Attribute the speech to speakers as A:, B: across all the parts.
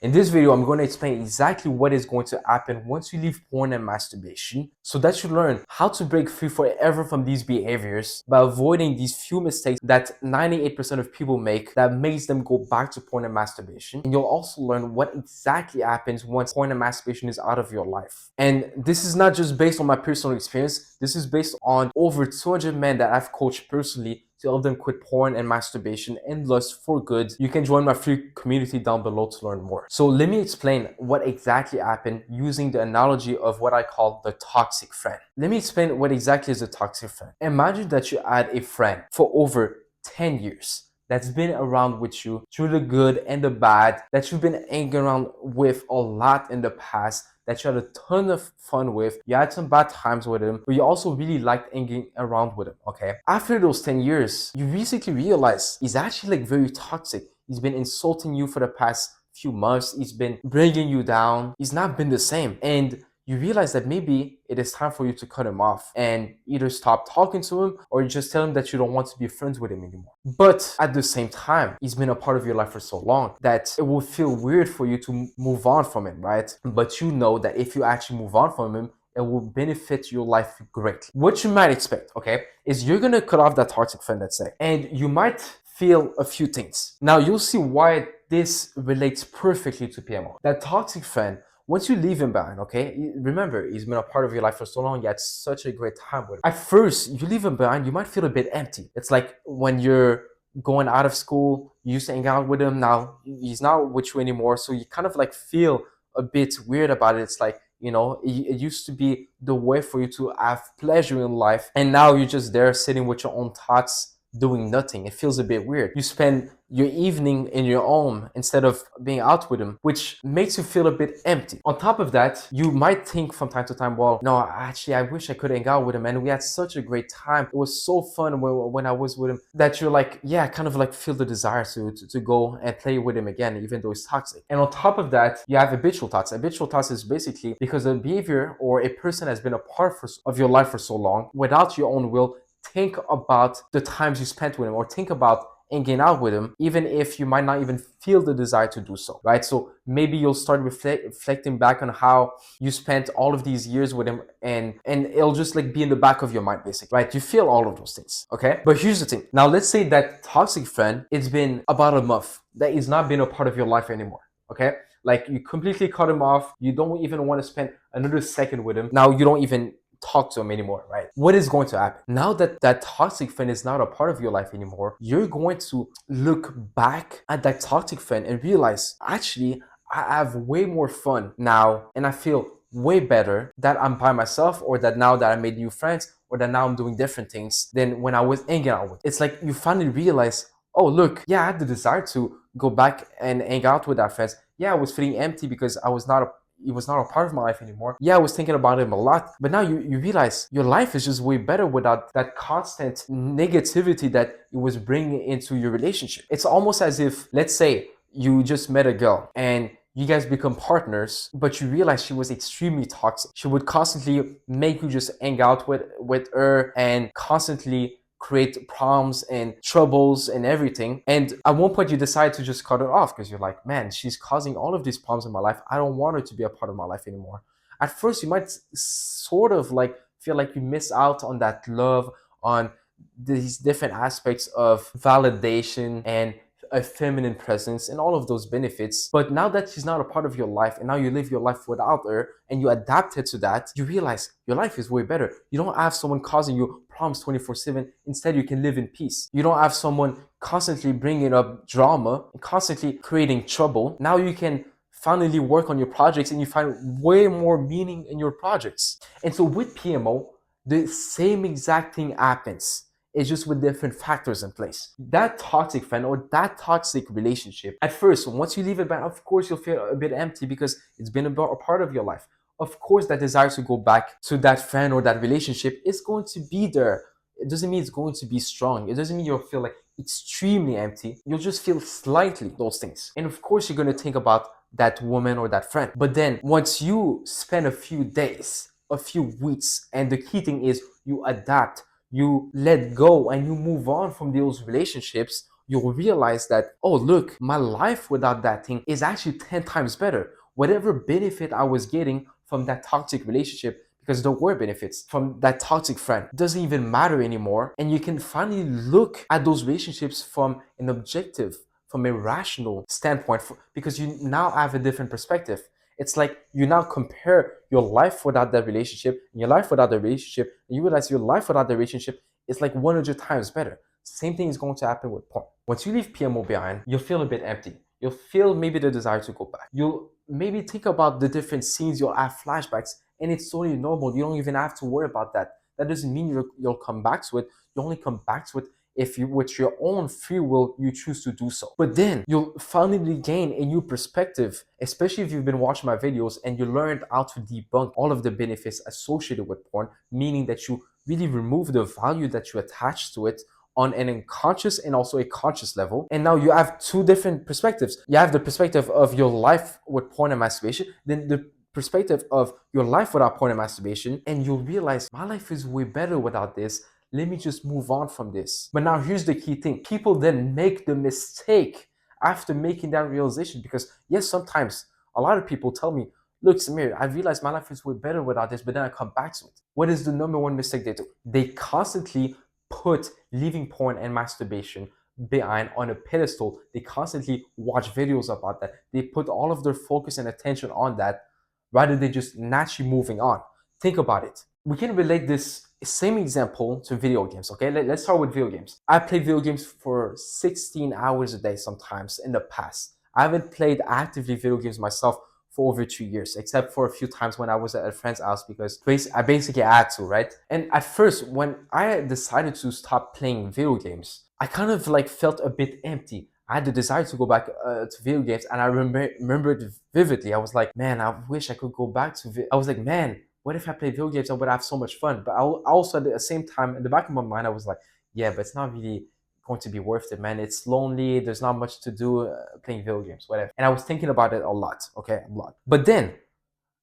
A: In this video, I'm going to explain exactly what is going to happen once you leave porn and masturbation so that you learn how to break free forever from these behaviors by avoiding these few mistakes that 98% of people make that makes them go back to porn and masturbation. And you'll also learn what exactly happens once porn and masturbation is out of your life. And this is not just based on my personal experience, this is based on over 200 men that I've coached personally to help them quit porn and masturbation and lust for good. You can join my free community down below to learn more. So let me explain what exactly happened using the analogy of what I call the toxic friend. Let me explain what exactly is a toxic friend. Imagine that you had a friend for over 10 years that's been around with you through the good and the bad, that you've been hanging around with a lot in the past, that you had a ton of fun with. You had some bad times with him, but you also really liked hanging around with him, okay? After those 10 years, you basically realize he's actually like very toxic. He's been insulting you for the past few months. He's been bringing you down. He's not been the same. And you realize that maybe it is time for you to cut him off and either stop talking to him or just tell him that you don't want to be friends with him anymore. But at the same time, he's been a part of your life for so long that it will feel weird for you to move on from him, right? But you know that if you actually move on from him, it will benefit your life greatly. What you might expect, okay, is you're gonna cut off that toxic friend, let's say, and you might feel a few things. Now you'll see why this relates perfectly to PMO. That toxic friend, once you leave him behind, okay, remember, he's been a part of your life for so long, you had such a great time with him. At first, you leave him behind, you might feel a bit empty. It's like when you're going out of school, you used to hang out with him, now he's not with you anymore, so you kind of like feel a bit weird about it. It's like, you know, it used to be the way for you to have pleasure in life, and now you're just there sitting with your own thoughts, doing nothing. It feels a bit weird. You spend your evening in your home instead of being out with him, which makes you feel a bit empty. On top of that, you might think from time to time, well, no, actually, I wish I could hang out with him, and we had such a great time. It was so fun when I was with him, that you're like, yeah, kind of like feel the desire to go and play with him again, even though he's toxic. And on top of that, you have habitual thoughts. Habitual thoughts is basically because a behavior or a person has been a part of your life for so long, without your own will, think about the times you spent with him or think about hanging out with him, even if you might not even feel the desire to do so, right? So maybe you'll start reflecting back on how you spent all of these years with him, and it'll just like be in the back of your mind, basically, right? You feel all of those things, okay? But here's the thing. Now, let's say that toxic friend, it's been about a month that he's not been a part of your life anymore, okay? Like you completely cut him off. You don't even want to spend another second with him. Now you don't even talk to him anymore, right? What is going to happen? Now that that toxic friend is not a part of your life anymore, you're going to look back at that toxic friend and realize, actually, I have way more fun now and I feel way better that I'm by myself, or that now that I made new friends, or that now I'm doing different things than when I was hanging out with. It's like you finally realize, oh, look, yeah, I had the desire to go back and hang out with our friends. Yeah, I was feeling empty because he was not a part of my life anymore. Yeah, I was thinking about him a lot, but now you realize your life is just way better without that constant negativity that it was bringing into your relationship. It's almost as if, let's say, you just met a girl and you guys become partners, but you realize she was extremely toxic. She would constantly make you just hang out with her and constantly create problems and troubles and everything. And at one point you decide to just cut her off because you're like, man, she's causing all of these problems in my life. I don't want her to be a part of my life anymore. At first you might sort of like feel like you miss out on that love, on these different aspects of validation and a feminine presence and all of those benefits. But now that she's not a part of your life and now you live your life without her and you adapted to that, you realize your life is way better. You don't have someone causing you problems 24/7. Instead, you can live in peace. You don't have someone constantly bringing up drama and constantly creating trouble. Now you can finally work on your projects and you find way more meaning in your projects. And so with PMO, the same exact thing happens. It's just with different factors in place. That toxic friend or that toxic relationship, at first, once you leave it back, of course, you'll feel a bit empty because it's been a part of your life. Of course, that desire to go back to that friend or that relationship is going to be there. It doesn't mean it's going to be strong. It doesn't mean you'll feel like extremely empty. You'll just feel slightly those things. And of course, you're going to think about that woman or that friend. But then once you spend a few days, a few weeks, and the key thing is you adapt, you let go and you move on from those relationships, you'll realize that, oh, look, my life without that thing is actually 10 times better. Whatever benefit I was getting from that toxic relationship, because there were benefits from that toxic friend, doesn't even matter anymore. And you can finally look at those relationships from an objective, from a rational standpoint, because you now have a different perspective. It's like you now compare your life without that relationship and your life without the relationship, and you realize your life without the relationship is like 100 times better. Same thing is going to happen with porn. Once you leave PMO behind, you'll feel a bit empty. You'll feel maybe the desire to go back. You'll maybe think about the different scenes, you'll have flashbacks, and it's totally normal. You don't even have to worry about that. That doesn't mean you'll come back to it. You only come back to it if you, with your own free will, you choose to do so. But then you'll finally gain a new perspective, especially if you've been watching my videos and you learned how to debunk all of the benefits associated with porn, meaning that you really remove the value that you attach to it on an unconscious and also a conscious level. And now you have two different perspectives. You have the perspective of your life with porn and masturbation, then the perspective of your life without porn and masturbation, and you'll realize my life is way better without this. Let me just move on from this. But now here's the key thing. People then make the mistake after making that realization, because yes, sometimes a lot of people tell me, look, Samir, I realized my life is way better without this, but then I come back to it. What is the number one mistake they do? They constantly put leaving porn and masturbation behind on a pedestal. They constantly watch videos about that. They put all of their focus and attention on that rather than just naturally moving on. Think about it. We can relate this same example to video games, okay? Let's start with video games. I played video games for 16 hours a day sometimes in the past. I haven't played actively video games myself for over 2 years, except for a few times when I was at a friend's house because I basically had to, right? And at first, when I decided to stop playing video games, I kind of like felt a bit empty. I had the desire to go back to video games, and I remember it vividly. I was like, man, I wish I could go back to I was like, man, what if I played video games? I would have so much fun. But I also at the same time, in the back of my mind, I was like, yeah, but it's not really going to be worth it, man. It's lonely. There's not much to do playing video games, whatever. And I was thinking about it a lot, okay, a lot. But then,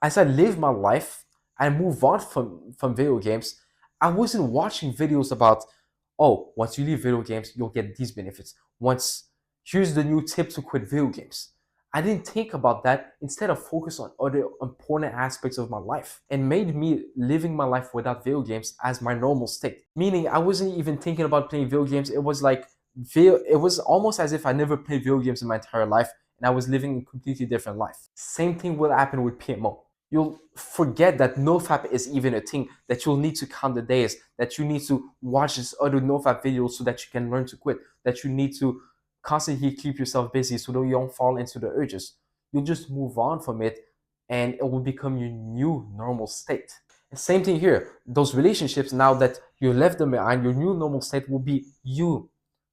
A: as I live my life and move on from video games, I wasn't watching videos about, oh, once you leave video games, you'll get these benefits. Here's the new tip to quit video games. I didn't think about that. Instead of focus on other important aspects of my life, and made me living my life without video games as my normal state. Meaning I wasn't even thinking about playing video games. It was like, it was almost as if I never played video games in my entire life and I was living a completely different life. Same thing will happen with PMO. You'll forget that NoFap is even a thing, that you'll need to count the days, that you need to watch this other NoFap videos so that you can learn to quit, that you need to constantly keep yourself busy so that you don't fall into the urges. You'll just move on from it and it will become your new normal state. And same thing here. Those relationships, now that you left them behind, your new normal state will be you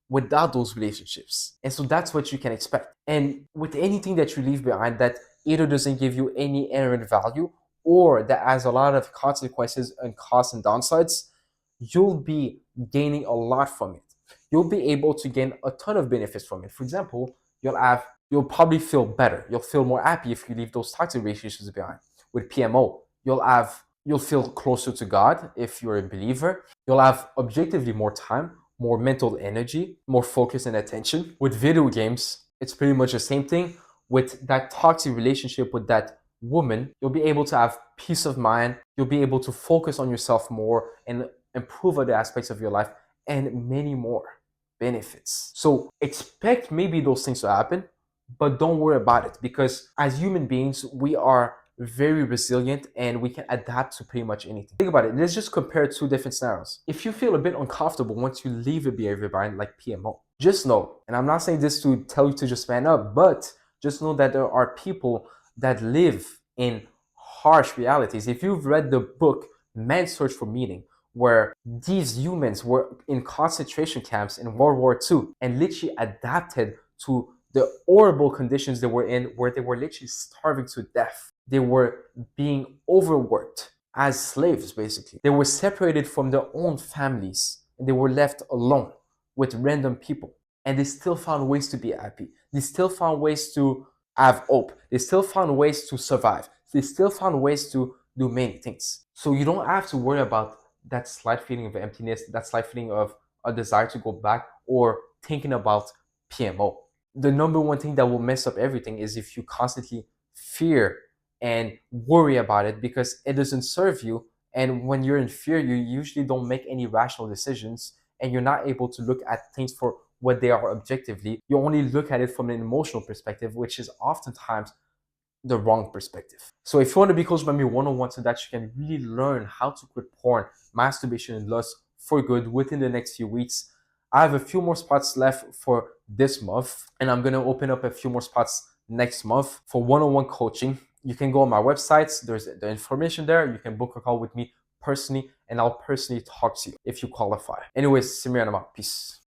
A: without those relationships. And so that's what you can expect. And with anything that you leave behind that either doesn't give you any inherent value or that has a lot of consequences and costs and downsides, you'll be gaining a lot from it. You'll be able to gain a ton of benefits from it. For example, you'll probably feel better. You'll feel more happy if you leave those toxic relationships behind. With PMO, you'll feel closer to God if you're a believer. You'll have objectively more time, more mental energy, more focus and attention. With video games, it's pretty much the same thing. With that toxic relationship with that woman, you'll be able to have peace of mind. You'll be able to focus on yourself more and improve other aspects of your life and many more benefits. So expect maybe those things to happen, but don't worry about it, because as human beings, we are very resilient and we can adapt to pretty much anything. Think about it. Let's just compare two different scenarios. If you feel a bit uncomfortable once you leave a behavior behind, like PMO, just know, and I'm not saying this to tell you to just man up, but just know that there are people that live in harsh realities. If you've read the book Man's Search for Meaning, where these humans were in concentration camps in World War II and literally adapted to the horrible conditions they were in, where they were literally starving to death. They were being overworked as slaves, basically. They were separated from their own families and they were left alone with random people. And they still found ways to be happy. They still found ways to have hope. They still found ways to survive. They still found ways to do many things. So you don't have to worry about that slight feeling of emptiness, that slight feeling of a desire to go back, or thinking about PMO. The number one thing that will mess up everything is if you constantly fear and worry about it, because it doesn't serve you. And when you're in fear, you usually don't make any rational decisions, and you're not able to look at things for what they are objectively. You only look at it from an emotional perspective, which is oftentimes the wrong perspective. So if you want to be coached by me one-on-one so that you can really learn how to quit porn, masturbation, and lust for good within the next few weeks, I have a few more spots left for this month, and I'm going to open up a few more spots next month for one-on-one coaching. You can go on my websites. There's the information there. You can book a call with me personally, and I'll personally talk to you if you qualify. Anyways, Samir and I'm out. Peace.